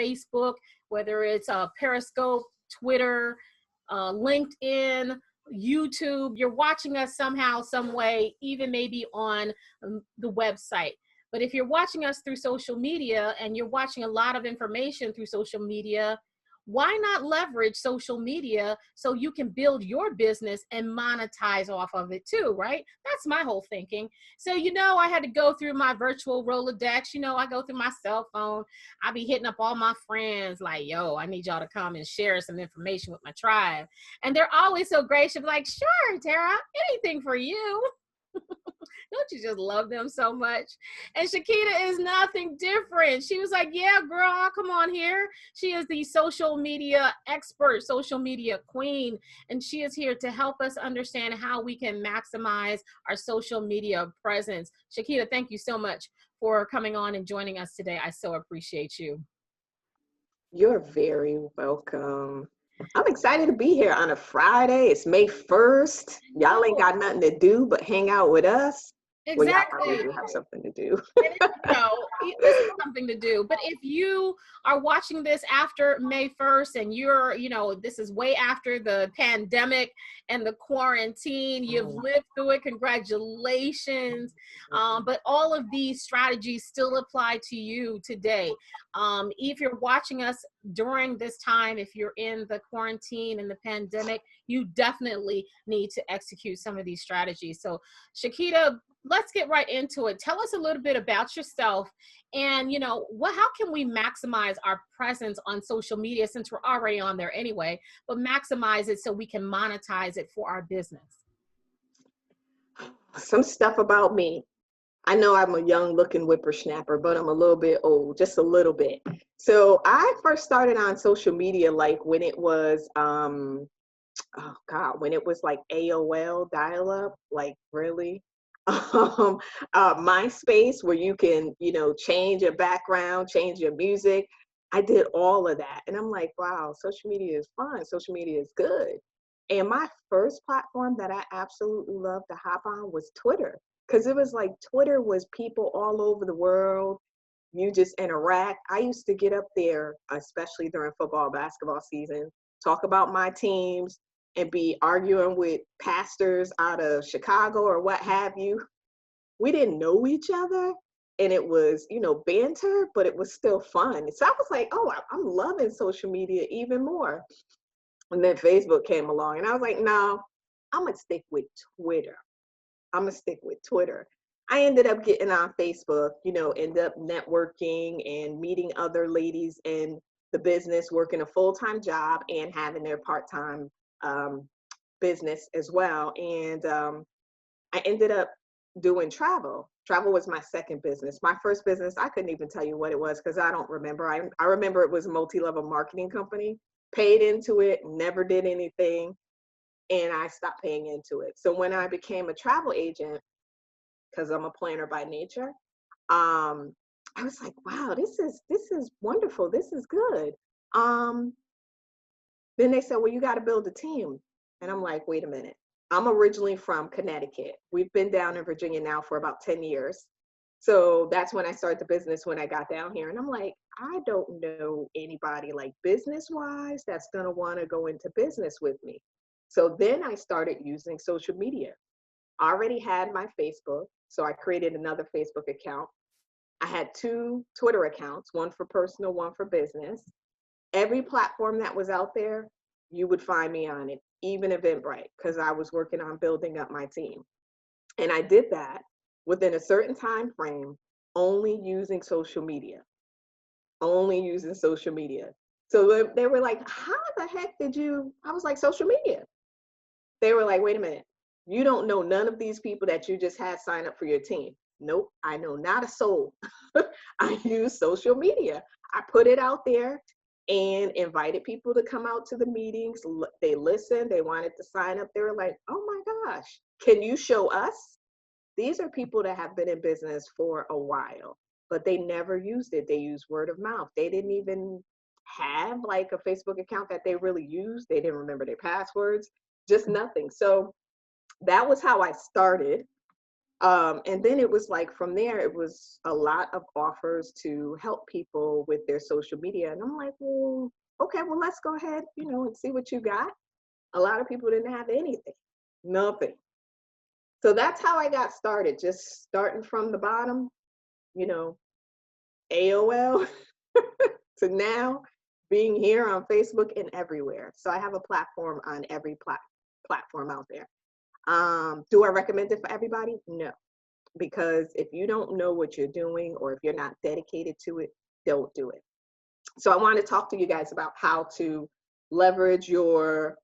Facebook, whether it's Periscope, Twitter, LinkedIn, YouTube. You're watching us somehow, some way, even maybe on the website. But if you're watching us through social media and you're watching a lot of information through social media, why not leverage social media so you can build your business and monetize off of it too, right? That's my whole thinking. So, I had to go through my virtual Rolodex. I go through my cell phone. I be hitting up all my friends like, yo, I need y'all to come and share some information with my tribe. And they're always so gracious, like, sure, Tara, anything for you. Don't you just love them so much? And Shakita is nothing different. She was like, yeah, girl, I'll come on here. She is the social media expert, social media queen, and she is here to help us understand how we can maximize our social media presence. Shakita, thank you so much for coming on and joining us today. I so appreciate you. You're very welcome. I'm excited to be here on a Friday. It's May 1st. Y'all ain't got nothing to do but hang out with us. Exactly. Well, y'all probably do have something to do. This is something to do. But if you are watching this after May 1st and you're, this is way after the pandemic and the quarantine, you've lived through it, congratulations. But all of these strategies still apply to you today. If you're watching us during this time, if you're in the quarantine and the pandemic, you definitely need to execute some of these strategies. So Shakita, let's get right into it. Tell us a little bit about yourself and, how can we maximize our presence on social media since we're already on there anyway, but maximize it so we can monetize it for our business? Some stuff about me. I know I'm a young looking whippersnapper, but I'm a little bit old, just a little bit. So I first started on social media like when it was, when it was like AOL dial-up, like really. MySpace, where you can, change your background, change your music. I did all of that. And I'm like, wow, social media is fun. Social media is good. And my first platform that I absolutely loved to hop on was Twitter. Because it was like Twitter was people all over the world. You just interact. I used to get up there, especially during football, basketball season, talk about my teams, and be arguing with pastors out of Chicago or what have you. We didn't know each other, and it was, banter, but it was still fun. So I was like, oh, I'm loving social media even more. And then Facebook came along, and I was like, no, I'm going to stick with Twitter. I ended up getting on Facebook, end up networking and meeting other ladies in the business, working a full-time job and having their part-time business as well. And I ended up doing travel. Travel was my second business. My first business, I couldn't even tell you what it was because I don't remember. I remember it was a multi-level marketing company, paid into it, never did anything, and I stopped paying into it. So when I became a travel agent, because I'm a planner by nature, I was like, wow, this is wonderful. This is good. Then they said, well, you got to build a team. And I'm like, wait a minute. I'm originally from Connecticut. We've been down in Virginia now for about 10 years. So that's when I started the business when I got down here. And I'm like, I don't know anybody like business-wise that's going to want to go into business with me. So then I started using social media. I already had my Facebook. So I created another Facebook account. I had 2 Twitter accounts, one for personal, one for business. Every platform that was out there, you would find me on it, even Eventbrite, because I was working on building up my team. And I did that within a certain time frame, only using social media. So they were like, how the heck did you? I was like, social media. They were like, wait a minute. You don't know none of these people that you just had sign up for your team. Nope, I know not a soul. I use social media. I put it out there and invited people to come out to the meetings. They listened, they wanted to sign up. They were like, oh my gosh, can you show us? These are people that have been in business for a while, but they never used it. They used word of mouth. They didn't even have like a Facebook account that they really used. They didn't remember their passwords, just nothing. So that was how I started. And then it was like from there, it was a lot of offers to help people with their social media. And I'm like, well, okay, well, let's go ahead, and see what you got. A lot of people didn't have anything, nothing. So that's how I got started, just starting from the bottom, you know, AOL to now being here on Facebook and everywhere. So I have a platform on every platform out there. Do I recommend it for everybody? No, because if you don't know what you're doing or if you're not dedicated to it, don't do it. So I want to talk to you guys about how to leverage your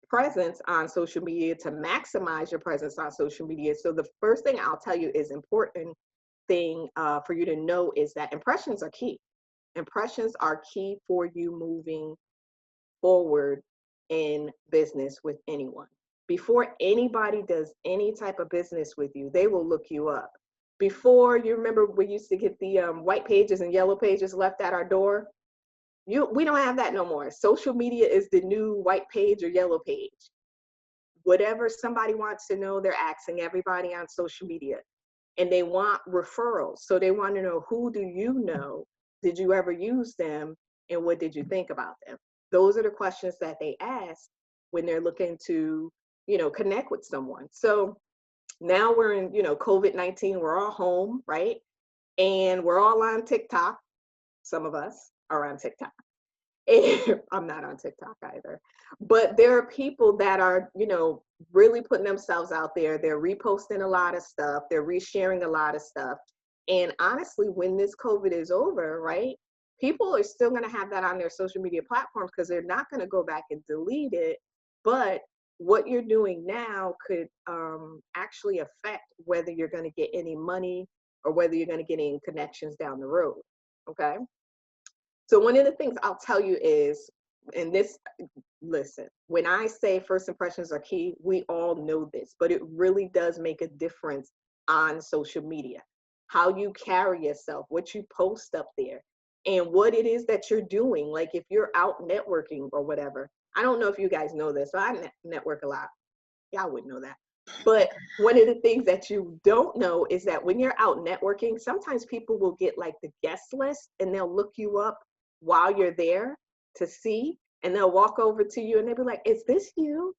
presence on social media to maximize your presence on social media. So the first thing I'll tell you is important thing for you to know is that impressions are key. Impressions are key for you moving forward in business with anyone. Before anybody does any type of business with you, they will look you up. Before, you remember we used to get the white pages and yellow pages left at our door? We don't have that no more. Social media is the new white page or yellow page. Whatever somebody wants to know, they're asking everybody on social media. And they want referrals. So they want to know, who do you know? Did you ever use them? And what did you think about them? Those are the questions that they ask when they're looking to, connect with someone. So now we're in, COVID-19, we're all home, right? And we're all on TikTok. Some of us are on TikTok. I'm not on TikTok either. But there are people that are, really putting themselves out there. They're reposting a lot of stuff. They're resharing a lot of stuff. And honestly, when this COVID is over, right, people are still going to have that on their social media platforms because they're not going to go back and delete it. But what you're doing now could actually affect whether you're going to get any money or whether you're going to get any connections down the road. Okay. So one of the things I'll tell you is, listen, when I say first impressions are key, we all know this, but it really does make a difference on social media. How you carry yourself, what you post up there, and what it is that you're doing. Like if you're out networking or whatever. I don't know if you guys know this, but I network a lot. Y'all wouldn't know that. But one of the things that you don't know is that when you're out networking, sometimes people will get like the guest list and they'll look you up while you're there to see, and they'll walk over to you and they'll be like, is this you?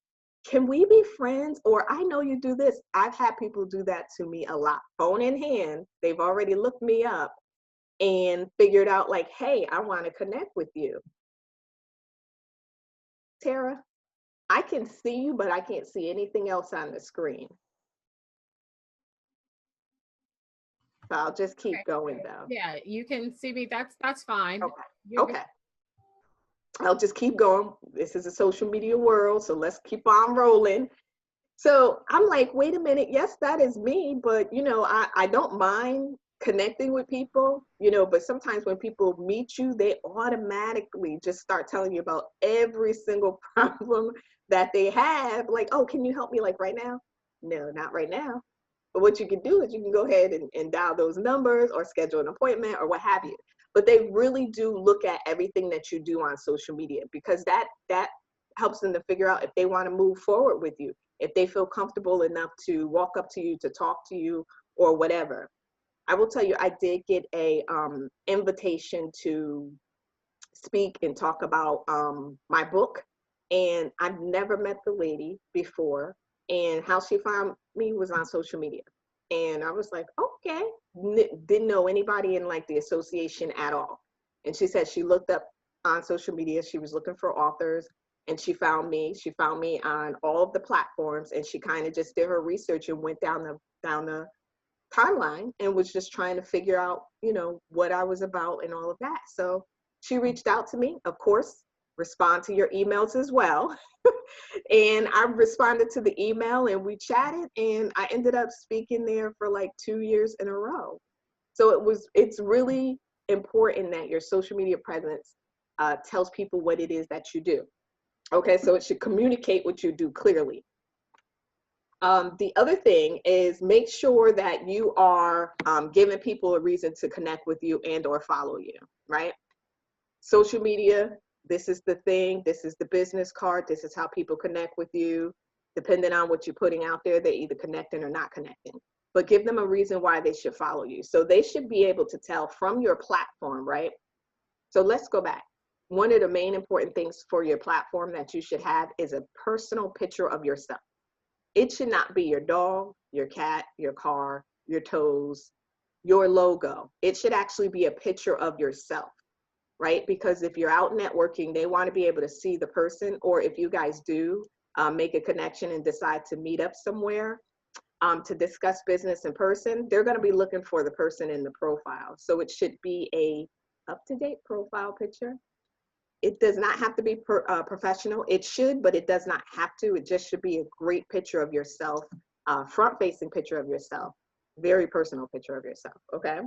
Can we be friends? Or I know you do this. I've had people do that to me a lot. Phone in hand, they've already looked me up and figured out like, hey, I want to connect with you. Tara, I can see you, but I can't see anything else on the screen. So I'll just keep going though. Yeah, you can see me. That's fine. Okay. Okay. I'll just keep going. This is a social media world, so let's keep on rolling. So I'm like, wait a minute. Yes, that is me, but I don't mind connecting with people, but sometimes when people meet you, they automatically just start telling you about every single problem that they have. Like, oh, can you help me like right now? No, not right now. But what you can do is you can go ahead and dial those numbers or schedule an appointment or what have you. But they really do look at everything that you do on social media, because that helps them to figure out if they want to move forward with you, if they feel comfortable enough to walk up to you, to talk to you, or whatever. I will tell you, I did get a invitation to speak and talk about my book, and I've never met the lady before, and how she found me was on social media. And I was like, okay, didn't know anybody in like the association at all. And she said she looked up on social media, she was looking for authors, and she found me on all of the platforms, and she kind of just did her research and went down the timeline and was just trying to figure out, what I was about and all of that. So she reached out to me, of course, respond to your emails as well. And I responded to the email and we chatted, and I ended up speaking there for like 2 years in a row. So it's really important that your social media presence tells people what it is that you do. Okay, so it should communicate what you do clearly. The other thing is make sure that you are giving people a reason to connect with you and or follow you, right? Social media, this is the thing, this is the business card, this is how people connect with you. Depending on what you're putting out there, they're either connecting or not connecting. but give them a reason why they should follow you. So they should be able to tell from your platform, right? So let's go back. One of the main important things for your platform that you should have is a personal picture of yourself. It should not be your dog, your cat, your car, your toes, your logo. It should actually be a picture of yourself, right? Because if you're out networking, they want to be able to see the person, or if you guys do make a connection and decide to meet up somewhere to discuss business in person, they're going to be looking for the person in the profile. So it should be a up-to-date profile picture. It does not have to be professional. It should, but it does not have to. It just should be a great picture of yourself, front-facing picture of yourself, very personal picture of yourself, okay?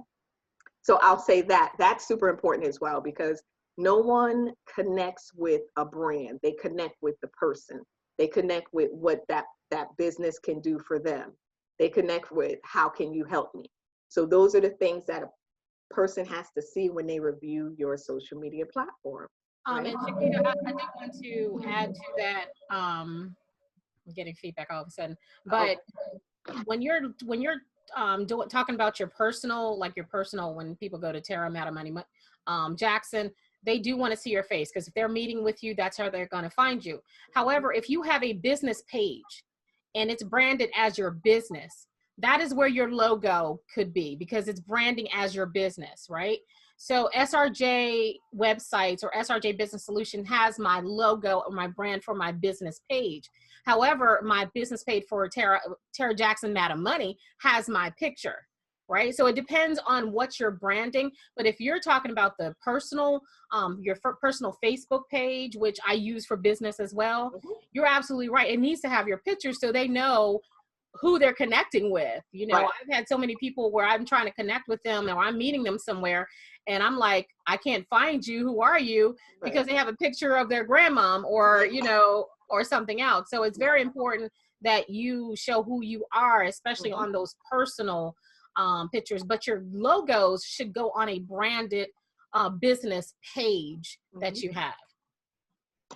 So I'll say that. That's super important as well, because no one connects with a brand. They connect with the person. They connect with what that business can do for them. They connect with, how can you help me? So those are the things that a person has to see when they review your social media platform. Right? And Chiquita, I did want to add to that. I'm getting feedback all of a sudden, but when you're talking about your personal, like your personal, when people go to Tara Madam Money Jackson, they do want to see your face, because if they're meeting with you, that's how they're going to find you. However, if you have a business page and it's branded as your business, that is where your logo could be, because it's branding as your business, right? So SRJ websites or SRJ Business Solution has my logo or my brand for my business page. However, my business page for Tara Jackson Madam Money has my picture, right? So it depends on what you're branding. But if you're talking about the personal, your personal Facebook page, which I use for business as well, you're absolutely right. It needs to have your picture so they know who they're connecting with. You know, right. I've had so many people where I'm trying to connect with them or I'm meeting them somewhere and I'm like, I can't find you. Who are you? Because they have a picture of their grandmom or, you know, or something else. So it's very important that you show who you are, especially on those personal pictures, but your logos should go on a branded business page that you have.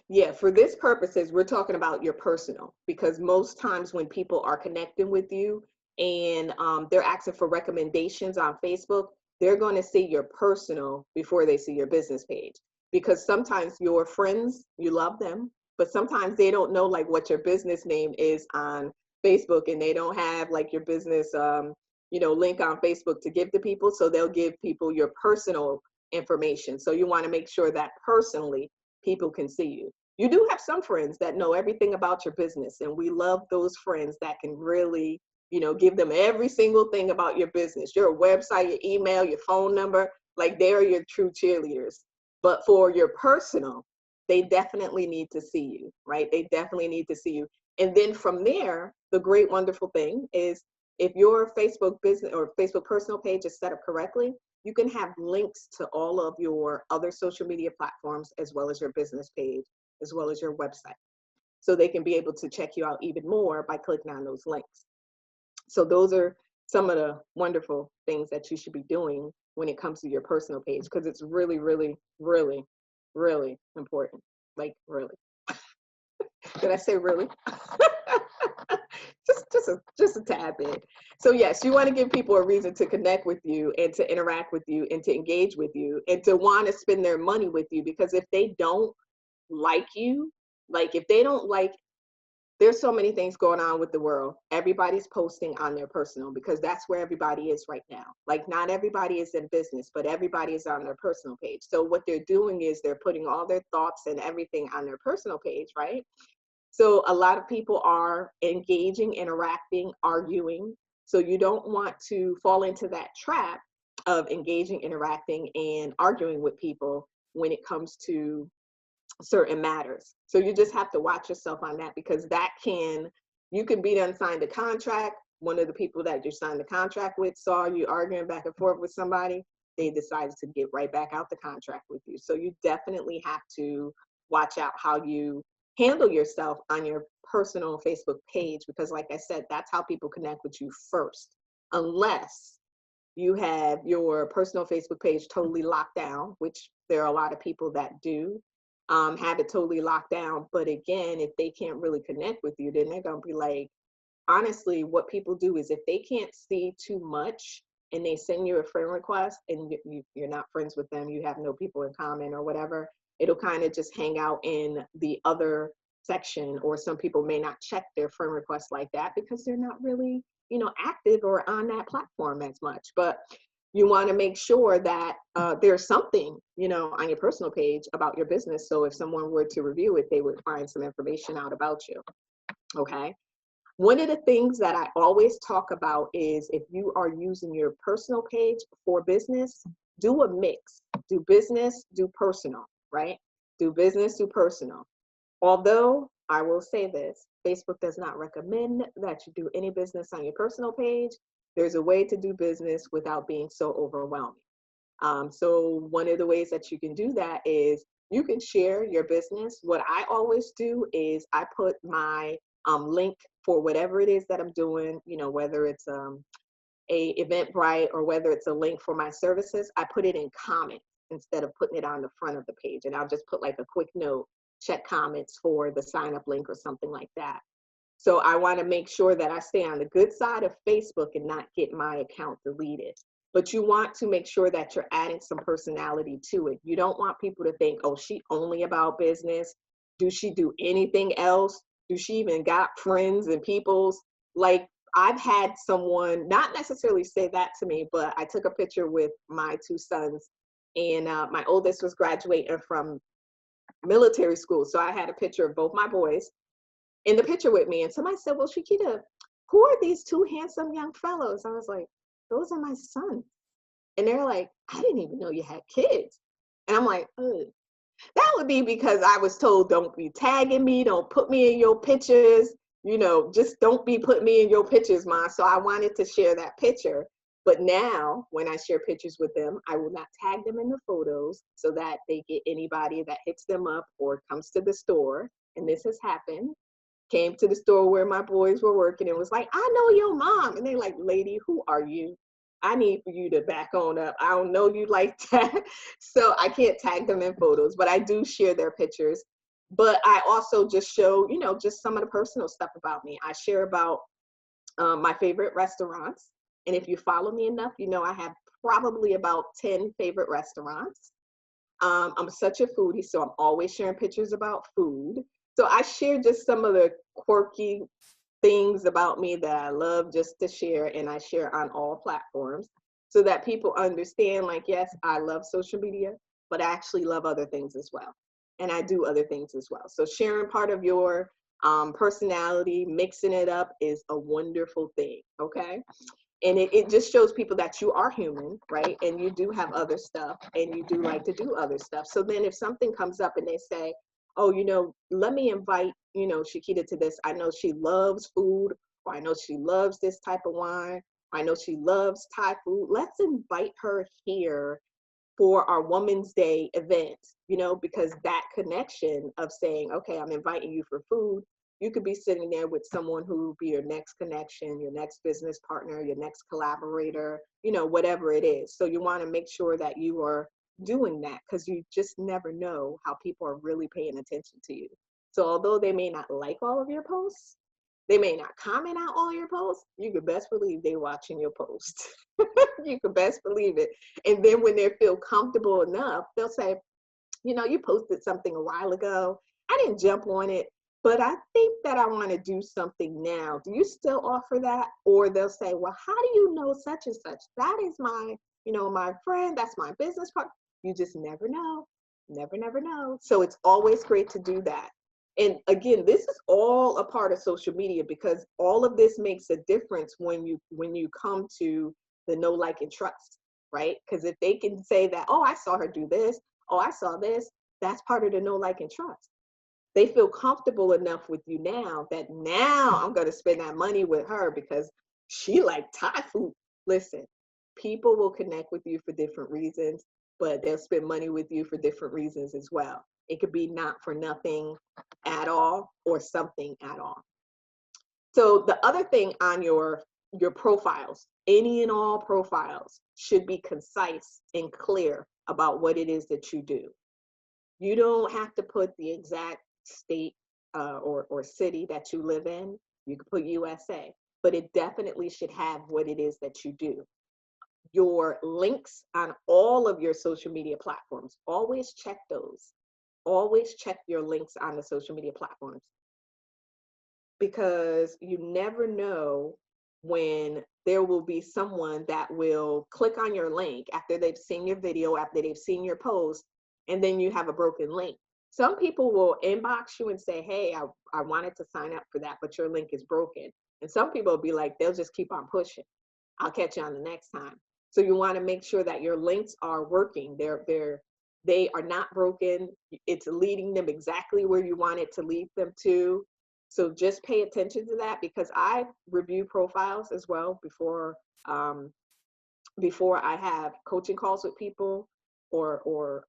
Yeah, for this purposes, we're talking about your personal, because most times when people are connecting with you and they're asking for recommendations on Facebook, they're going to see your personal before they see your business page. Because sometimes your friends, you love them, but sometimes they don't know like what your business name is on Facebook, and they don't have like your business, you know, link on Facebook to give to people. So they'll give people your personal information. So you want to make sure that personally people can see you. You do have some friends that know everything about your business, and we love those friends that can really, you know, give them every single thing about your business, your website, your email, your phone number, like they're your true cheerleaders. But for your personal, they definitely need to see you, right? They definitely need to see you. And then from there, the great, wonderful thing is if your Facebook business or Facebook personal page is set up correctly, you can have links to all of your other social media platforms, as well as your business page, as well as your website. So they can be able to check you out even more by clicking on those links. So those are some of the wonderful things that you should be doing when it comes to your personal page, because it's really, really, really, really important. Like really. Did I say really? just a tad bit. So yes, you want to give people a reason to connect with you and to interact with you and to engage with you and to want to spend their money with you. Because if they don't like you, like if they don't like, there's so many things going on with the world. Everybody's posting on their personal, because that's where everybody is right now. Like not everybody is in business, but everybody is on their personal page. So what they're doing is they're putting all their thoughts and everything on their personal page, right? So a lot of people are engaging, interacting, arguing. So you don't want to fall into that trap of engaging, interacting, and arguing with people when it comes to certain matters. So you just have to watch yourself on that, because that you can be done signed a contract. One of the people that you signed the contract with saw you arguing back and forth with somebody. They decided to get right back out the contract with you. So you definitely have to watch out how you handle yourself on your personal Facebook page, because like I said, that's how people connect with you first, unless you have your personal Facebook page totally locked down, which there are a lot of people that do have it totally locked down. But again, if they can't really connect with you, then they're going to be like, honestly, what people do is if they can't see too much and they send you a friend request and you're not friends with them, you have no people in common or whatever, it'll kind of just hang out in the other section, or some people may not check their friend requests like that because they're not really, active or on that platform as much. But you want to make sure that there's something, on your personal page about your business. So if someone were to review it, they would find some information out about you. Okay. One of the things that I always talk about is if you are using your personal page for business, do a mix. Do business, do personal, right? Do business, do personal. Although I will say this, Facebook does not recommend that you do any business on your personal page. There's a way to do business without being so overwhelming. So one of the ways that you can do that is you can share your business. What I always do is I put my link for whatever it is that I'm doing, whether it's a Eventbrite or whether it's a link for my services, I put it in comments instead of putting it on the front of the page. And I'll just put like a quick note, check comments for the sign up link or something like that. So I want to make sure that I stay on the good side of Facebook and not get my account deleted. But you want to make sure that you're adding some personality to it. You don't want people to think, oh, she only about business. Do she do anything else? Do she even got friends and peoples? Like, I've had someone not necessarily say that to me, but I took a picture with my two sons, and my oldest was graduating from military school. So I had a picture of both my boys in the picture with me. And somebody said, well, Shakita, who are these two handsome young fellows? I was like, those are my sons. And they're like, I didn't even know you had kids. And I'm like, ugh. That would be because I was told, don't be tagging me, don't put me in your pictures, just don't be putting me in your pictures, Ma. So I wanted to share that picture. But now when I share pictures with them, I will not tag them in the photos so that they get anybody that hits them up or comes to the store. And this has happened. Came to the store where my boys were working and was like, I know your mom. And they're like, lady, who are you? I need for you to back on up. I don't know you like that. So I can't tag them in photos, but I do share their pictures. But I also just show, just some of the personal stuff about me. I share about my favorite restaurants. And if you follow me enough, I have probably about 10 favorite restaurants. I'm such a foodie, so I'm always sharing pictures about food. So I share just some of the quirky things about me that I love just to share, and I share on all platforms so that people understand, like, yes, I love social media, but I actually love other things as well. And I do other things as well. So sharing part of your personality, mixing it up is a wonderful thing, okay? And it just shows people that you are human, right? And you do have other stuff and you do like to do other stuff. So then if something comes up and they say, oh, let me invite, Shakita to this. I know she loves food, or I know she loves this type of wine. Or I know she loves Thai food. Let's invite her here for our Women's Day event, because that connection of saying, okay, I'm inviting you for food. You could be sitting there with someone who will be your next connection, your next business partner, your next collaborator, whatever it is. So you want to make sure that you are doing that, because you just never know how people are really paying attention to you. So although they may not like all of your posts, they may not comment on all your posts, you could best believe they're watching your posts. You could best believe it. And then when they feel comfortable enough, they'll say, you posted something a while ago. I didn't jump on it, but I think that I want to do something now. Do you still offer that? Or they'll say, well, how do you know such and such? That is my, my friend. That's my business partner. You just never know. Never know. So it's always great to do that. And again, this is all a part of social media, because all of this makes a difference when you come to the know, like, and trust, right? Because if they can say that, oh, I saw her do this, oh, I saw this, that's part of the know, like, and trust. They feel comfortable enough with you now that now I'm going to spend that money with her because she liked Thai food. Listen, people will connect with you for different reasons, but they'll spend money with you for different reasons as well. It could be not for nothing at all or something at all. So the other thing on your profiles, any and all profiles, should be concise and clear about what it is that you do. You don't have to put the exact state or city that you live in. You can put USA. but it definitely should have what it is that you do. Your links on all of your social media platforms, always check those. Always check your links on the social media platforms, because you never know when there will be someone that will click on your link after they've seen your video, after they've seen your post, and then you have a broken link. Some people will inbox you and say, hey, I wanted to sign up for that, but your link is broken. And some people will be like, they'll just keep on pushing. I'll catch you on the next time. So you want to make sure that your links are working. They are not broken. It's leading them exactly where you want it to lead them to. So just pay attention to that, because I review profiles as well before I have coaching calls with people or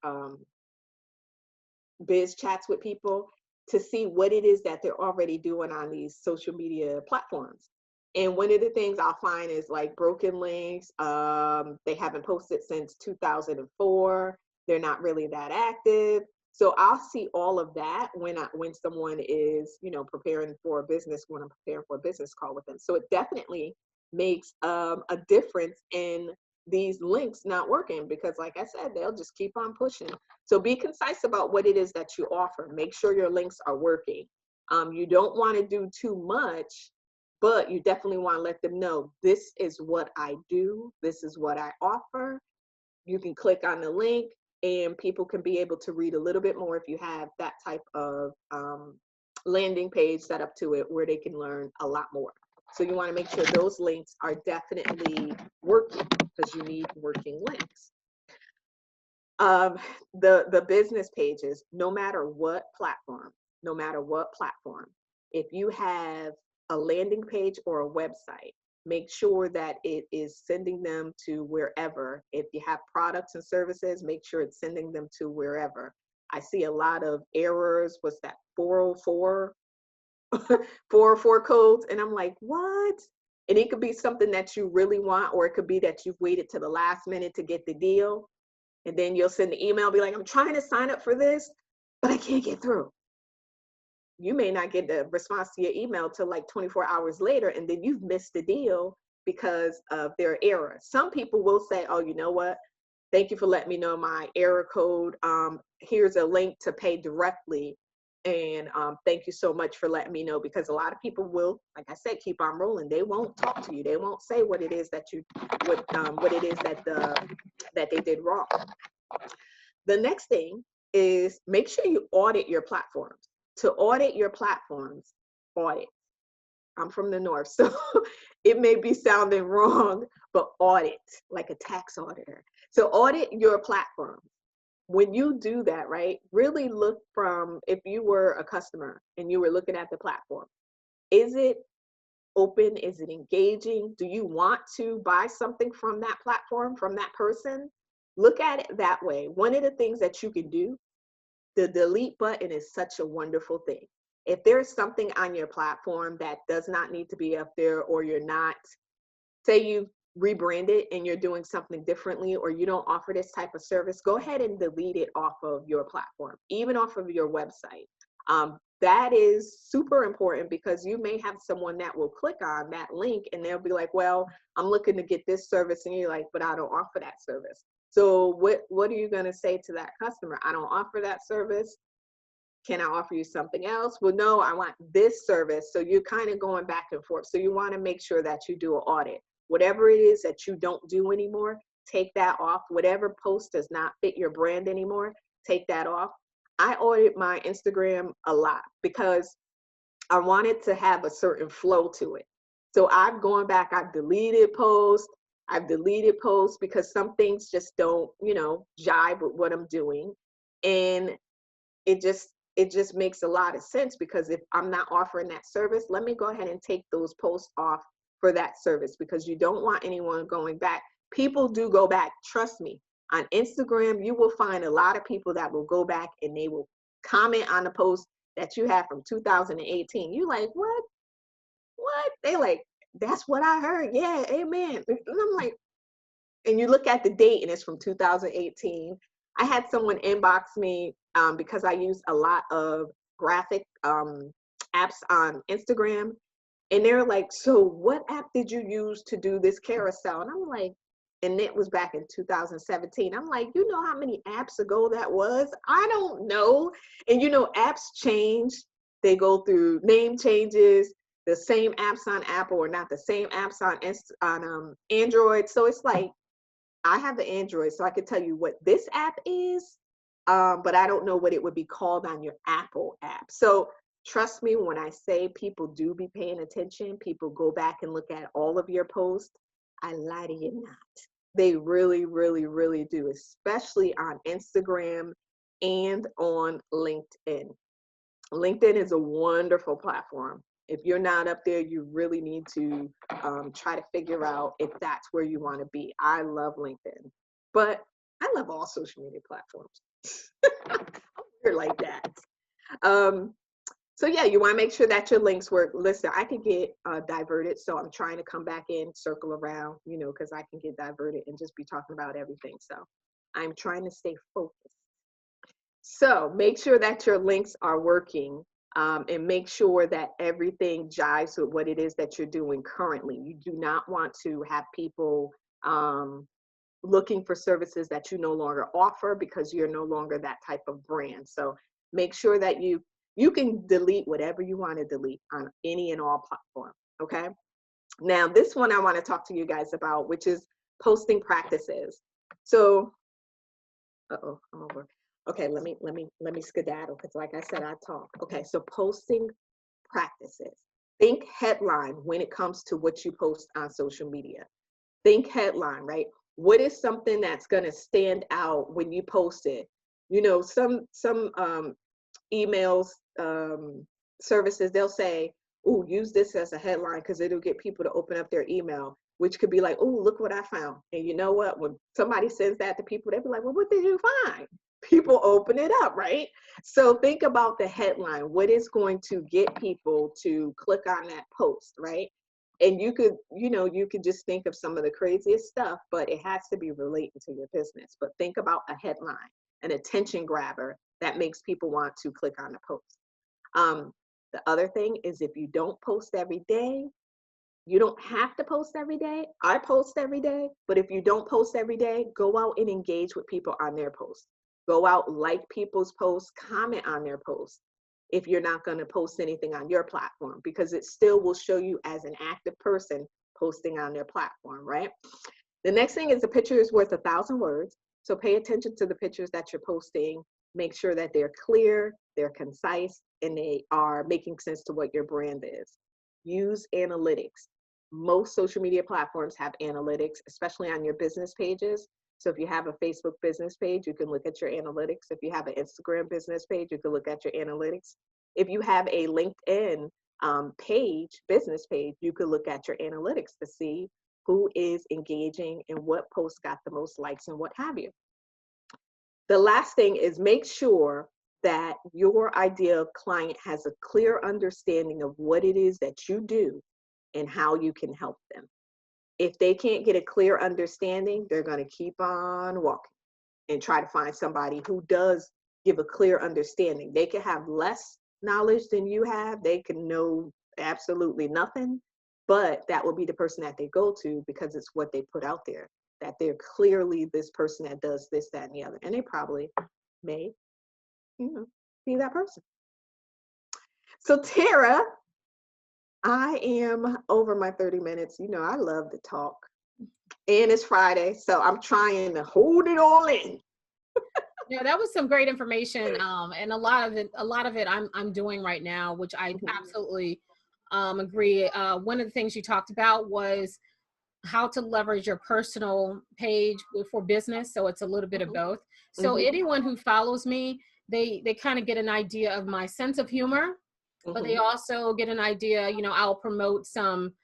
biz chats with people, to see what it is that they're already doing on these social media platforms. And one of the things I'll find is like broken links. They haven't posted since 2004. They're not really that active. So I'll see all of that when someone is, preparing for a business, when I'm preparing for a business call with them. So it definitely makes a difference in these links not working, because like I said, they'll just keep on pushing. So be concise about what it is that you offer. Make sure your links are working. You don't want to do too much, but you definitely want to let them know, this is what I do. This is what I offer. You can click on the link and people can be able to read a little bit more if you have that type of landing page set up to it, where they can learn a lot more. So you want to make sure those links are definitely working, because you need working links. The business pages, no matter what platform, if you have a landing page or a website, make sure that it is sending them to wherever. If you have products and services, make sure it's sending them to wherever. I see a lot of errors. What's that, 404? 404 codes, and I'm like, what? And it could be something that you really want, or it could be that you've waited to the last minute to get the deal, and then you'll send the email, be like, I'm trying to sign up for this, but I can't get through. You may not get the response to your email till like 24 hours later, and then you've missed the deal because of their error. Some people will say, oh, you know what? Thank you for letting me know my error code. Here's a link to pay directly. And thank you so much for letting me know, because a lot of people will, like I said, keep on rolling. They won't talk to you. They won't say what it is that what it is that they did wrong. The next thing is, make sure you audit your platforms. To audit your platforms, audit. I'm from the North, so it may be sounding wrong, but audit, like a tax auditor. So audit your platform. When you do that, right, really look from, if you were a customer and you were looking at the platform, is it open? Is it engaging? Do you want to buy something from that platform, from that person? Look at it that way. One of the things that you can do, the delete button is such a wonderful thing. If there's something on your platform that does not need to be up there, or you're not, say you rebranded and you're doing something differently, or you don't offer this type of service, go ahead and delete it off of your platform, even off of your website. That is super important, because you may have someone that will click on that link and they'll be like, well, I'm looking to get this service, and you're like, but I don't offer that service. So what are you going to say to that customer? I don't offer that service. Can I offer you something else? Well, no, I want this service. So you're kind of going back and forth. So you want to make sure that you do an audit. Whatever it is that you don't do anymore, take that off. Whatever post does not fit your brand anymore, take that off. I audit my Instagram a lot, because I wanted to have a certain flow to it. So I've gone back, I've deleted posts because some things just don't, jive with what I'm doing. And it just makes a lot of sense, because if I'm not offering that service, let me go ahead and take those posts off for that service, because you don't want anyone going back. People do go back, trust me. On Instagram, you will find a lot of people that will go back and they will comment on the post that you have from 2018. You like, what? They like, that's what I heard. Yeah, amen. And I'm like, and you look at the date and it's from 2018. I had someone inbox me because I use a lot of graphic apps on Instagram. And they're like, so what app did you use to do this carousel? And I'm like, and it was back in 2017. I'm like, you know how many apps ago that was? I don't know. And you know, apps change. They go through name changes. The same apps on Apple or not the same apps on Android. So it's like, I have the Android, so I can tell you what this app is, but I don't know what it would be called on your Apple app. So trust me when I say people do be paying attention, people go back and look at all of your posts. I lie to you not. They really, really, really do, especially on Instagram and on LinkedIn. LinkedIn is a wonderful platform. If you're not up there, you really need to try to figure out if that's where you want to be. I love LinkedIn, but I love all social media platforms. You're like that. So yeah, you want to make sure that your links work. Listen, I could get diverted, so I'm trying to come back in, circle around, you know, because I can get diverted and just be talking about everything. So I'm trying to stay focused. So make sure that your links are working, and make sure that everything jives with what it is that you're doing currently. You do not want to have people looking for services that you no longer offer because you're no longer that type of brand. So make sure that you can delete whatever you want to delete on any and all platforms. Okay. Now this one I want to talk to you guys about, which is posting practices. So, I'm over. Okay, let me skedaddle because like I said, I talk. Okay, so posting practices. Think headline when it comes to what you post on social media. Think headline, right? What is something that's going to stand out when you post it? You know, some emails, services, they'll say, "Oh, use this as a headline because it'll get people to open up their email," which could be like, "Oh, look what I found." And you know what? When somebody sends that to people, they'll be like, "Well, what did you find?" People open it up, right? So think about the headline. What is going to get people to click on that post, right? And you could, you know, you could just think of some of the craziest stuff, but it has to be relating to your business. But think about a headline, an attention grabber that makes people want to click on the post. The other thing is if you don't post every day, you don't have to post every day. I post every day, but if you don't post every day, go out and engage with people on their posts. Go out, like people's posts, comment on their posts if you're not going to post anything on your platform, because it still will show you as an active person posting on their platform, right? The next thing is a picture is worth 1,000 words. So pay attention to the pictures that you're posting. Make sure that they're clear, they're concise, and they are making sense to what your brand is. Use analytics. Most social media platforms have analytics, especially on your business pages. So if you have a Facebook business page, you can look at your analytics. If you have an Instagram business page, you can look at your analytics. If you have a LinkedIn page, business page, you can look at your analytics to see who is engaging and what posts got the most likes and what have you. The last thing is make sure that your ideal client has a clear understanding of what it is that you do and how you can help them. If they can't get a clear understanding, they're going to keep on walking and try to find somebody who does give a clear understanding. They can have less knowledge than you have. They can know absolutely nothing, but that will be the person that they go to because it's what they put out there, that they're clearly this person that does this, that, and the other. And they probably may, you know, be that person. So Tara, I am over my 30 minutes. You know, I love to talk. And it's Friday, so I'm trying to hold it all in. Yeah, that was some great information. And a lot of it I'm doing right now, which I absolutely agree. One of the things you talked about was how to leverage your personal page for business. So it's a little bit of both. So anyone who follows me, they kind of get an idea of my sense of humor, but they also get an idea, you know, I'll promote some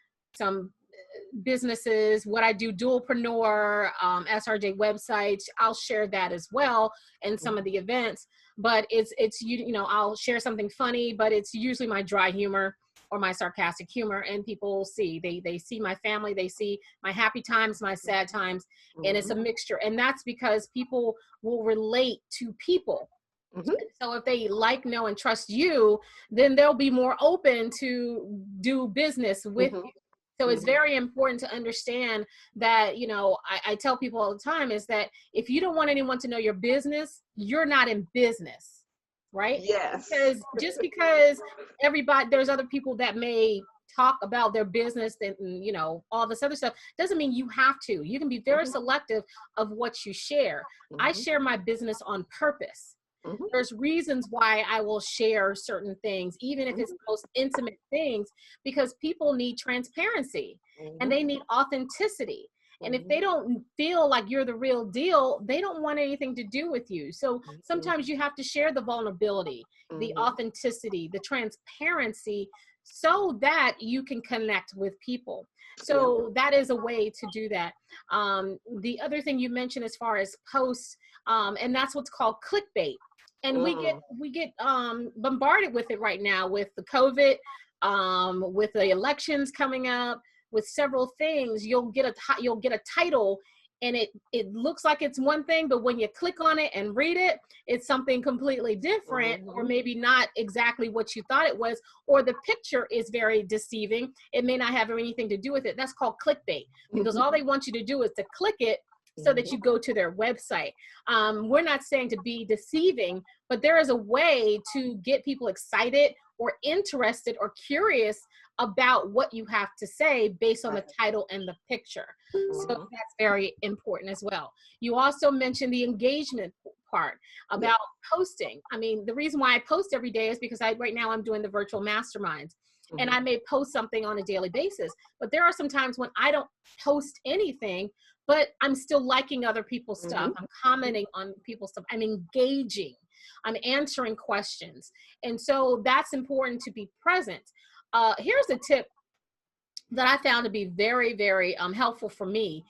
businesses, what I do, dualpreneur, SRJ websites. I'll share that as well in some of the events. But it's you know, I'll share something funny, but it's usually my dry humor or my sarcastic humor, and people see they see my family, they see my happy times, my sad times, and it's a mixture. And that's because people will relate to people. Mhm. So if they like, know, and trust you, then they'll be more open to do business with Mhm. you. So it's Mhm. very important to understand that, I tell people all the time is that if you don't want anyone to know your business, you're not in business, right? Yes. Because just because there's other people that may talk about their business and, all this other stuff, doesn't mean you have to. You can be very Mhm. selective of what you share. I Mhm. share my business on purpose. Mhm. There's reasons why I will share certain things, even if it's Mhm. the most intimate things, because people need transparency and Mhm. they need authenticity. And if Mhm. they don't feel like you're the real deal, they don't want anything to do with you. So Mhm. sometimes you have to share the vulnerability, the Mhm. authenticity, the transparency, so that you can connect with people. Yep. So that is a way to do that. The other thing you mentioned as far as posts, and that's what's called clickbait. And Mm. we get bombarded with it right now with the COVID, with the elections coming up, with several things. You'll get a title, and it looks like it's one thing, but when you click on it and read it, it's something completely different, or Mhm. maybe not exactly what you thought it was, or the picture is very deceiving. It may not have anything to do with it. That's called clickbait, because Mhm. all they want you to do is to click it so that Mhm. you go to their website. We're not saying to be deceiving, but there is a way to get people excited or interested or curious about what you have to say based on the Right. title and the picture. So Mhm. that's very important as well. You also mentioned the engagement part Yeah. about posting. I mean, the reason why I post every day is because right now I'm doing the virtual masterminds, and Mhm. I may post something on a daily basis. But there are some times when I don't post anything, but I'm still liking other people's stuff. Mhm. I'm Mhm. commenting on people's stuff. I'm engaging. I'm answering questions. And so that's important to be present. Here's a tip that I found to be very, very helpful for me.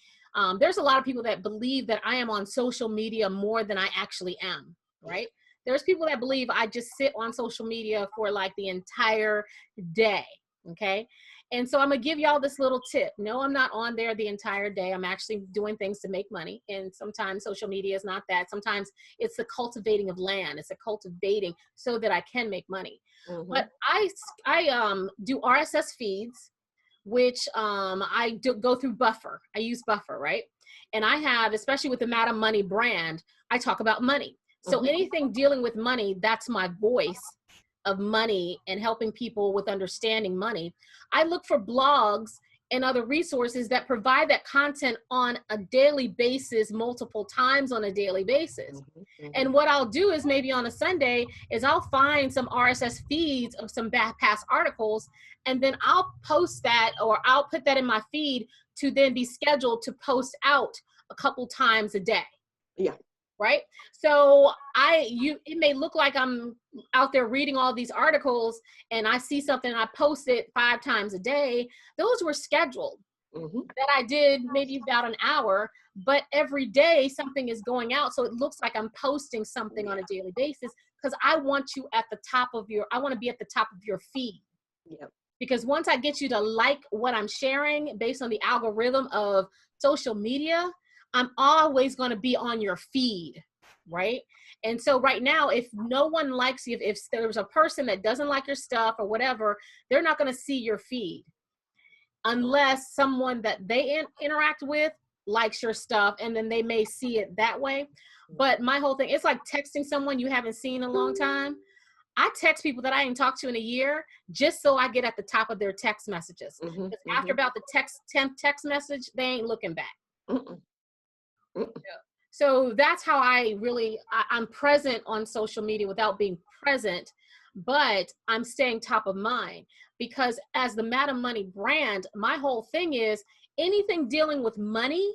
There's a lot of people that believe that I am on social media more than I actually am, right? There's people that believe I just sit on social media for like the entire day, okay? And so I'm gonna give y'all this little tip. No, I'm not on there the entire day. I'm actually doing things to make money. And sometimes social media is not that. Sometimes it's the cultivating of land. It's a cultivating so that I can make money. But Mhm. I do RSS feeds, which I do go through Buffer. I use Buffer, right? And I have, especially with the Madam Money brand, I talk about money. So Mhm. anything dealing with money, that's my voice of money and helping people with understanding money. I look for blogs and other resources that provide that content on a daily basis, multiple times on a daily basis. Mhm. Mhm. And what I'll do is maybe on a Sunday is I'll find some RSS feeds of some past articles, and then I'll post that, or I'll put that in my feed to then be scheduled to post out a couple times a day. Yeah. Right. So it may look like I'm out there reading all these articles and I see something, I post it 5 times a day. Those were scheduled Mhm. that I did maybe about an hour, but every day something is going out. So it looks like I'm posting something on a Yeah. daily basis, because I want you at the top of I want to be at the top of your feed. Yep. Because once I get you to like what I'm sharing based on the algorithm of social media, I'm always going to be on your feed, right? And so right now, if no one likes you, if there's a person that doesn't like your stuff or whatever, they're not going to see your feed unless someone that they interact with likes your stuff, and then they may see it that way. But my whole thing, it's like texting someone you haven't seen in a long time. I text people that I ain't talked to in a year just so I get at the top of their text messages. Mhm. Because after Mhm. about the 10th text message, they ain't looking back. Mm-mm. Mm-mm. So that's how I'm present on social media without being present, but I'm staying top of mind, because as the Madam Money brand, my whole thing is anything dealing with money.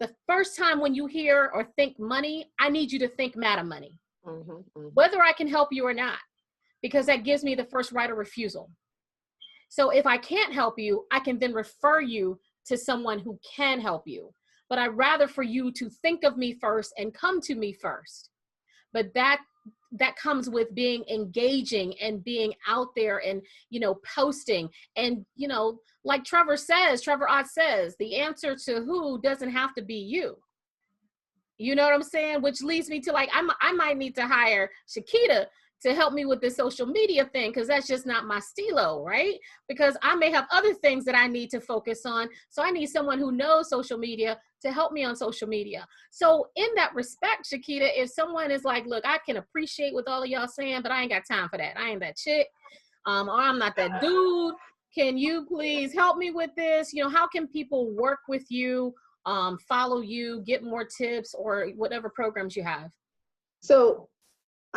The first time when you hear or think money, I need you to think Madam Money, Mhm. Mhm. whether I can help you or not, because that gives me the first right of refusal. So if I can't help you, I can then refer you to someone who can help you. But I'd rather for you to think of me first and come to me first. But that comes with being engaging and being out there and posting. And like Trevor Ott says, the answer to who doesn't have to be you. You know what I'm saying? Which leads me to like, I might need to hire Shakita to help me with the social media thing, because that's just not my stilo, right? Because I may have other things that I need to focus on. So I need someone who knows social media to help me on social media. So in that respect, Shakita, if someone is like, look, I can appreciate what all of y'all saying, but I ain't got time for that. I ain't that chick, or I'm not that dude. Can you please help me with this? You know, how can people work with you, follow you, get more tips, or whatever programs you have? So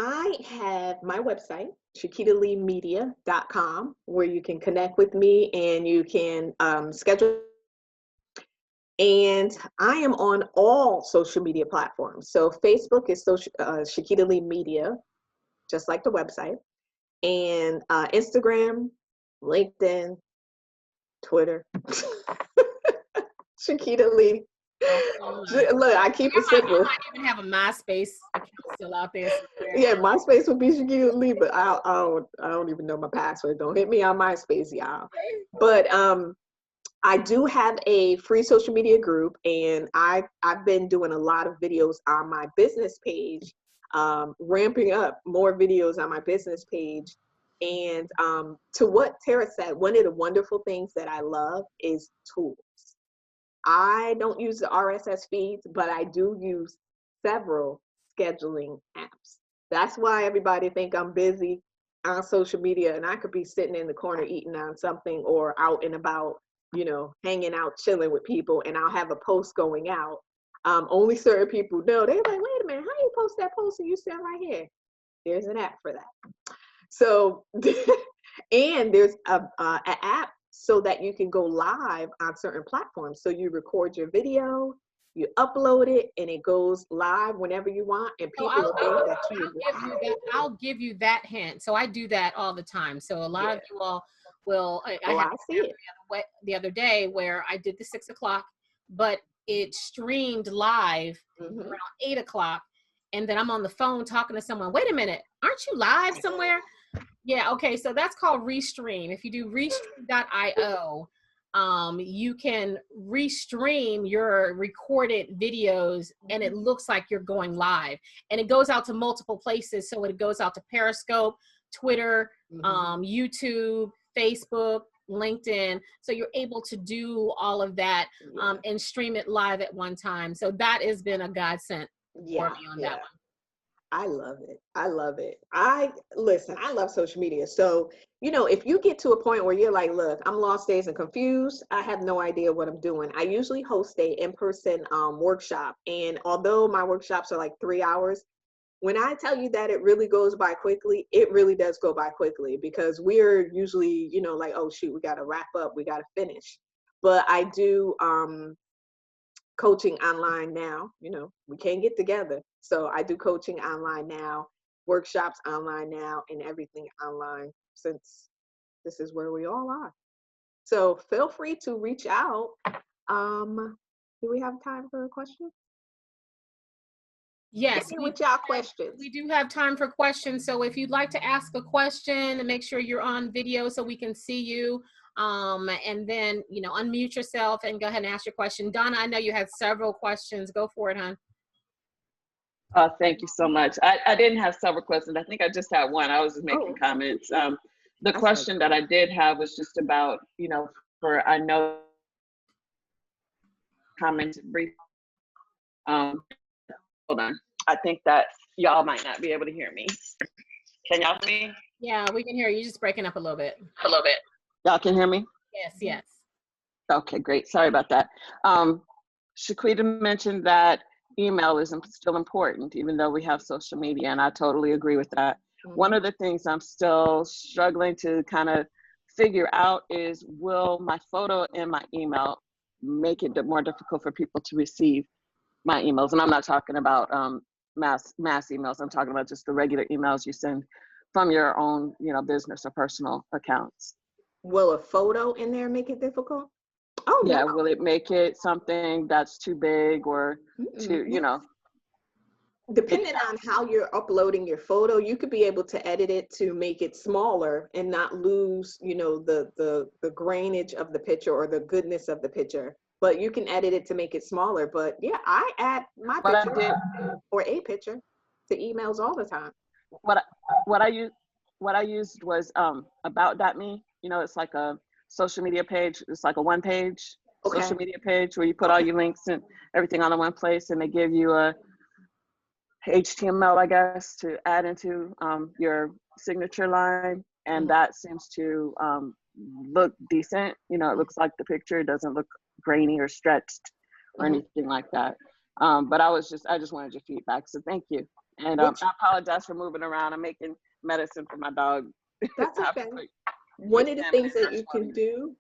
I have my website, shakitaleemedia.com, where you can connect with me and you can schedule. And I am on all social media platforms. So Facebook is Shakita Lee Media, just like the website. And Instagram, LinkedIn, Twitter, Shakita Lee. Look, I keep it simple. You might even have a MySpace account still out there somewhere. Yeah, MySpace would be Shakita Lee, but I don't even know my password. Don't hit me on MySpace, y'all. But I do have a free social media group, and I've been doing a lot of videos on my business page, ramping up more videos on my business page. And to what Tara said, one of the wonderful things that I love is tools. I don't use the RSS feeds, but I do use several scheduling apps. That's why everybody think I'm busy on social media, and I could be sitting in the corner eating on something or out and about, you know, hanging out, chilling with people, and I'll have a post going out. Only certain people know. They're like, wait a minute, how you post that post and you stand right here? There's an app for that. So, and there's an app so that you can go live on certain platforms. So you record your video, you upload it, and it goes live whenever you want, and people will think that I'll give you that hint. So I do that all the time. So a lot of you all will. I see it the other day where I did the 6 o'clock, but it streamed live around 8 o'clock, and then I'm on the phone talking to someone. Wait a minute, aren't you live somewhere? Yeah, okay, so that's called Restream. If you do restream.io, you can restream your recorded videos, and it looks like you're going live. And it goes out to multiple places. So it goes out to Periscope, Twitter, YouTube, Facebook, LinkedIn. So you're able to do all of that and stream it live at one time. So that has been a godsend for me on that one. I love it. I love it. I love social media. So, you know, if you get to a point where you're like, look, I'm lost, dazed, and confused, I have no idea what I'm doing. I usually host a in-person workshop. And although my workshops are like 3 hours, when I tell you that it really goes by quickly, it really does go by quickly, because we're usually, you know, like, oh shoot, we got to wrap up, we got to finish. But I do coaching online now. You know, we can't get together. So I do coaching online now, workshops online now, and everything online, since this is where we all are. So feel free to reach out. Do we have time for a question? Yes, with y'all questions. We do have time for questions. So if you'd like to ask a question, and make sure you're on video so we can see you. And then, you know, unmute yourself and go ahead and ask your question. Donna, I know you had several questions. Go for it, hon. Thank you so much. I didn't have several questions. I think I just had one. I was just making comments. The question that I did have was just about, you know, I know commented briefly. Hold on. I think that y'all might not be able to hear me. Can y'all hear me? Yeah, we can hear you. You're just breaking up a little bit. Y'all can hear me? Yes. Okay, great. Sorry about that. Shaquita mentioned that email is still important, even though we have social media, and I totally agree with that. One of the things I'm still struggling to kind of figure out is, will my photo and my email make it more difficult for people to receive my emails? And I'm not talking about mass emails. I'm talking about just the regular emails you send from your own, you know, business or personal accounts. Will a photo in there make it difficult? Oh, yeah. No. Will it make it something that's too big or too, you know? Depending on how you're uploading your photo, you could be able to edit it to make it smaller and not lose, you know, the grainage of the picture or the goodness of the picture. but you can edit it to make it smaller. But yeah, I add my What I picture did, or a picture to emails all the time. what I, what I used was about.me. You know, it's like a social media page. It's like a one page Okay. social media page where you put all your links and everything on the one place, and they give you a HTML, I guess, to add into your signature line, and that seems to look decent. You know, it looks like the picture. It doesn't look grainy or stretched or anything like that. But I just wanted your feedback, so thank you. And I apologize for moving around. I'm making medicine for my dog. That's okay. One of the things that you can do,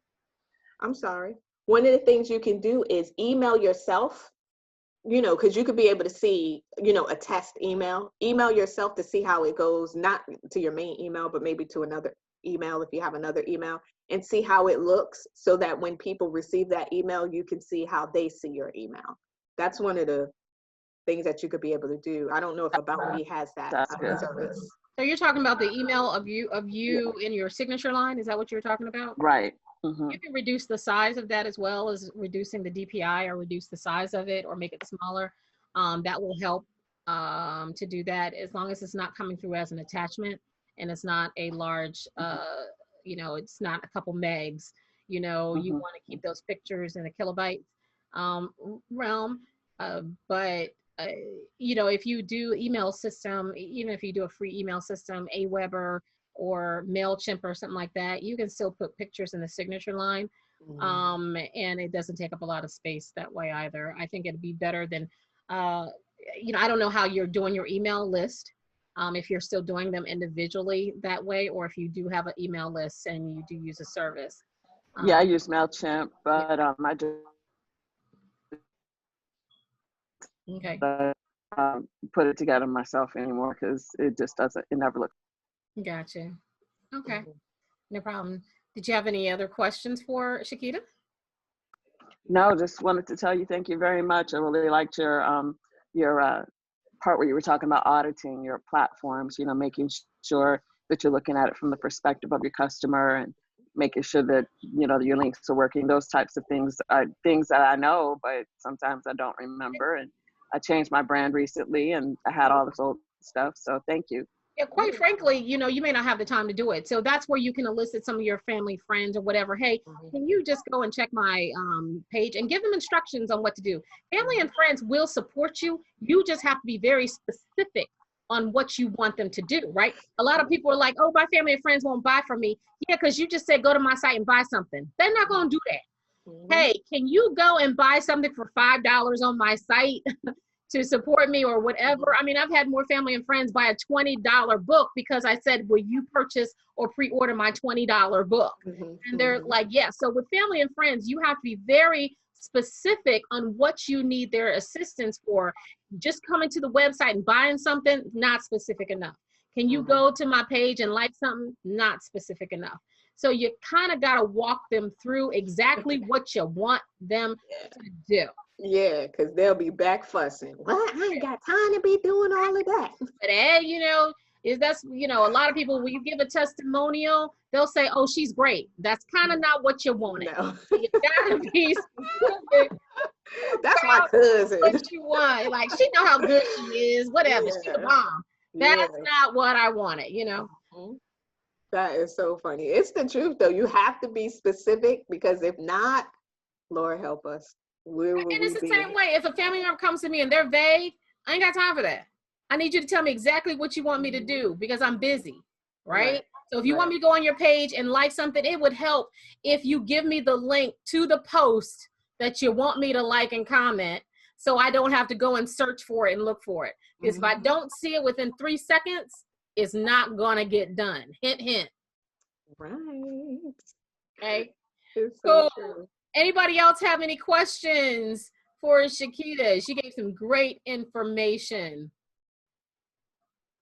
I'm sorry. One of the things you can do is email yourself, you know, because you could be able to see, you know, a test email. Email yourself to see how it goes, not to your main email, but maybe to another email if you have another email, and see how it looks so that when people receive that email, you can see how they see your email. That's one of the things that you could be able to do. I don't know if About Me has that service. So you're talking about the email of you in your signature line? Is that what you're talking about? Right. You can reduce the size of that as well as reducing the DPI, or reduce the size of it or make it smaller. That will help to do that, as long as it's not coming through as an attachment and it's not a large, you know, it's not a couple megs. You know, you want to keep those pictures in a kilobyte realm. But you know, if you do email system, even if you do a free email system, Aweber or MailChimp or something like that, you can still put pictures in the signature line. And it doesn't take up a lot of space that way either. I think it'd be better than, you know, I don't know how you're doing your email list. If you're still doing them individually that way, or if you do have an email list and you do use a service. Yeah, I use MailChimp, but I just Okay. put it together myself anymore because it just doesn't, it never looks. Gotcha. Okay. No problem. Did you have any other questions for Shakita? No, just wanted to tell you thank you very much. I really liked your part where you were talking about auditing your platforms, you know, making sure that you're looking at it from the perspective of your customer and making sure that, you know, your links are working. Those types of things are things that I know, but sometimes I don't remember. And I changed my brand recently and I had all this old stuff. So thank you. Yeah, quite frankly, you know, you may not have the time to do it. So that's where you can elicit some of your family, friends, or whatever. Hey, can you just go and check my page and give them instructions on what to do? Family and friends will support you. You just have to be very specific on what you want them to do, right? A lot of people are like, oh, my family and friends won't buy from me. Yeah, because you just said, go to my site and buy something. They're not going to do that. Hey, can you go and buy something for $5 on my site to support me or whatever? I mean, I've had more family and friends buy a $20 book because I said, will you purchase or pre-order my $20 book? And they're like, yeah. So with family and friends, you have to be very specific on what you need their assistance for. Just coming to the website and buying something, not specific enough. Can you go to my page and like something? Not specific enough. So you kind of got to walk them through exactly what you want them to do. Yeah, because they'll be back fussing. What? I ain't got time to be doing all of that. But you know, that's, you know, a lot of people, when you give a testimonial, they'll say, oh, she's great. That's kind of not what you wanted. No. You gotta be specific. That's my cousin. What you want. Like, she know how good she is, whatever. Yeah. She's a bomb. That's not what I wanted, you know. That is so funny. It's the truth, though. You have to be specific, because if not, Lord help us. And it's the same way. If a family member comes to me and they're vague, I ain't got time for that. I need you to tell me exactly what you want me to do, because I'm busy, right? So if you want me to go on your page and like something, it would help if you give me the link to the post that you want me to like and comment, so I don't have to go and search for it and look for it. Because if I don't see it within 3 seconds, it's not gonna get done. Hint, hint. Right. Okay. It's so true. Anybody else have any questions for Shakita? She gave some great information.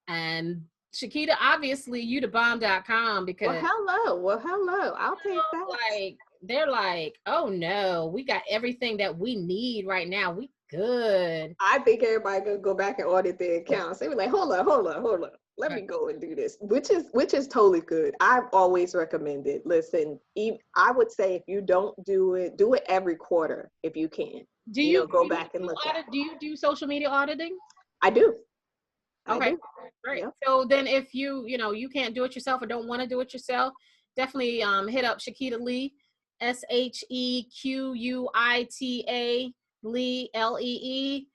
And Shakita, obviously you the bomb.com, because well hello, I'll take that. Like, they're like, oh no, we got everything that we need right now. We good. I think everybody gonna go back and audit their accounts. They were like, hold up. let me go and do this, which is totally good. I've always recommended, listen, I would say if you don't do it every quarter if you can. Go back and look at it. Do you do social media auditing? I do. Okay, I do. great. Yep. So then if you can't do it yourself or don't want to do it yourself, definitely hit up Shakita Lee, SHEQUITA Lee, LEE,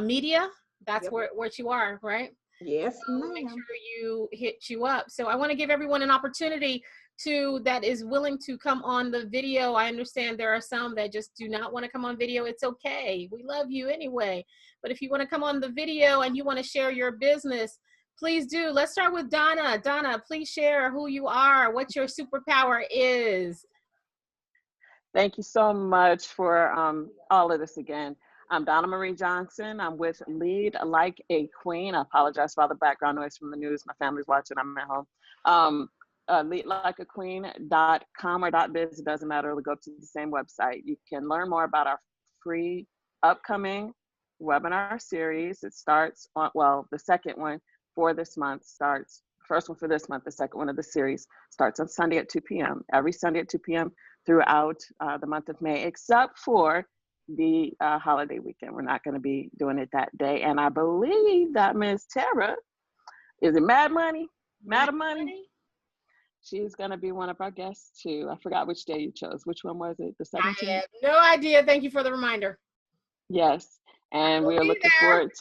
media. That's Yep. where you are, right? Yes, ma'am. Make sure you hit you up. So I want to give everyone an opportunity that is willing to come on the video. I understand there are some that just do not want to come on video. It's okay. We love you anyway. But if you want to come on the video and you want to share your business, please do. Let's start with Donna. Donna, please share who you are, what your superpower is. Thank you so much for all of this again. I'm Donna Marie Johnson. I'm with Lead Like a Queen. I apologize for all the background noise from the news. My family's watching. I'm at home. Leadlikeaqueen.com or .biz, it doesn't matter. It'll go to the same website. You can learn more about our free upcoming webinar series. It starts on, the second one for this month starts, first one for this month, the second one of the series starts on Sunday at 2 p.m. Every Sunday at 2 p.m. throughout the month of May, except for the holiday weekend. We're not going to be doing it that day. And I believe that Ms. Tara, is it Mad Money? Madam Money? She's going to be one of our guests too. I forgot which day you chose. Which one was it? The 17th? I have no idea. Thank you for the reminder. Yes. And we're looking forward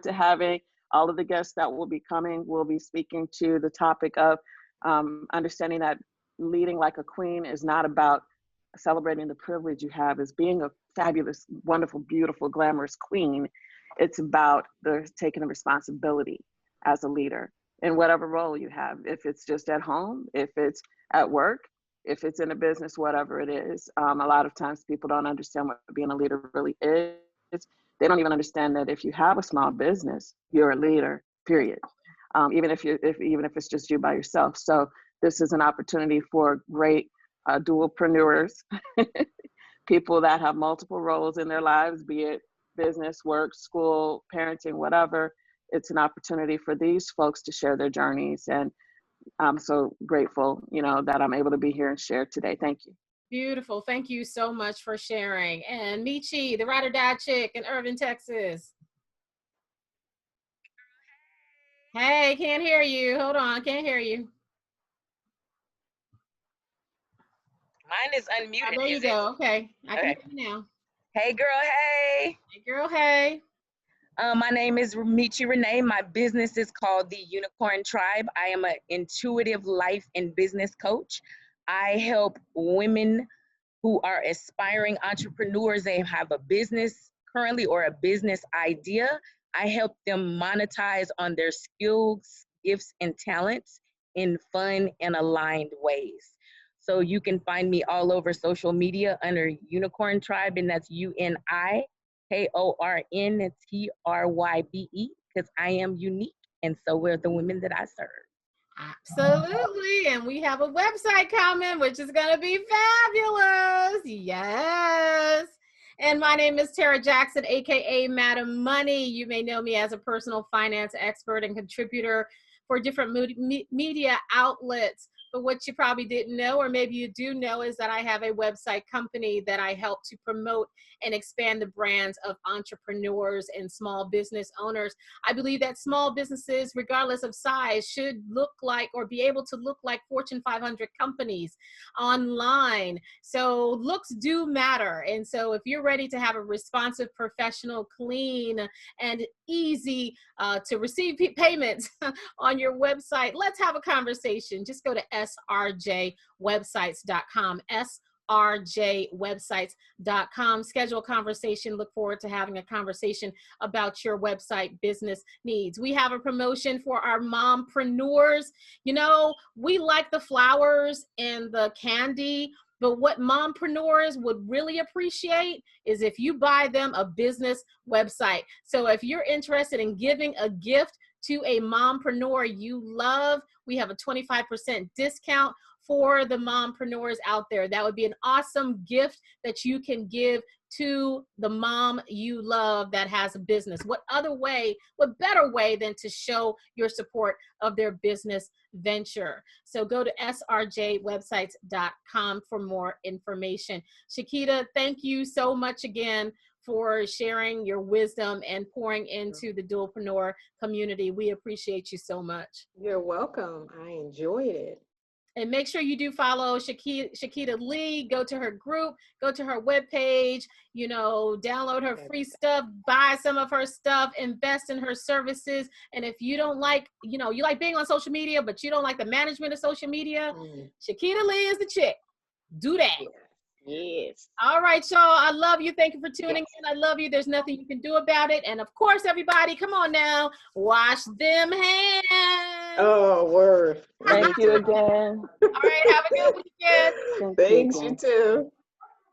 to having all of the guests that will be coming. We'll be speaking to the topic of understanding that leading like a queen is not about celebrating the privilege you have as being a fabulous, wonderful, beautiful, glamorous queen. It's about taking the responsibility as a leader in whatever role you have. If it's just at home, if it's at work, if it's in a business, whatever it is. A lot of times people don't understand what being a leader really is. They don't even understand that if you have a small business, you're a leader, period. Even if it's just you by yourself. So this is an opportunity for great dualpreneurs, people that have multiple roles in their lives, be it business, work, school, parenting, whatever. It's an opportunity for these folks to share their journeys. And I'm so grateful, that I'm able to be here and share today. Thank you. Beautiful. Thank you so much for sharing. And Michi, the Ride or Die chick in Irving, Texas. Hey, can't hear you. Hold on, can't hear you. Mine is unmuted. There you go. Okay. I can hear you now. Hey, girl. Hey. Hey, girl. Hey. My name is Michi Renee. My business is called The Unicorn Tribe. I am an intuitive life and business coach. I help women who are aspiring entrepreneurs. They have a business currently or a business idea. I help them monetize on their skills, gifts, and talents in fun and aligned ways. So you can find me all over social media under Unicorn Tribe, and that's UNIKORNTRYBE, because I am unique, and so are the women that I serve. Absolutely. And we have a website coming, which is going to be fabulous. Yes. And my name is Tara Jackson, aka Madam Money. You may know me as a personal finance expert and contributor for different media outlets. But what you probably didn't know, or maybe you do know, is that I have a website company that I help to promote and expand the brands of entrepreneurs and small business owners. I believe that small businesses, regardless of size, should look like or be able to look like Fortune 500 companies online. So looks do matter. And so if you're ready to have a responsive, professional, clean, and easy to receive payments on your website, let's have a conversation. Just go to srjwebsites.com, srjwebsites.com. Schedule a conversation. Look forward to having a conversation about your website business needs. We have a promotion for our mompreneurs. We like the flowers and the candy, but what mompreneurs would really appreciate is if you buy them a business website. So if you're interested in giving a gift to a mompreneur you love, we have a 25% discount for the mompreneurs out there. That would be an awesome gift that you can give to the mom you love that has a business. What better way than to show your support of their business venture? So go to srjwebsites.com for more information. Shakita, thank you so much again for sharing your wisdom and pouring into the dualpreneur community. We appreciate you so much. You're welcome. I enjoyed it. And make sure you do follow Shakita Lee. Go to her group, go to her webpage, download her free stuff, buy some of her stuff, invest in her services. And if you don't like, you like being on social media, but you don't like the management of social media, Shakita Lee is the chick. Do that. Yes. All right, y'all. I love you. Thank you for tuning in. I love you. There's nothing you can do about it. And of course, everybody, come on now. Wash them hands. Oh, word. Thank you again. All right. Have a good weekend. Thanks, you too.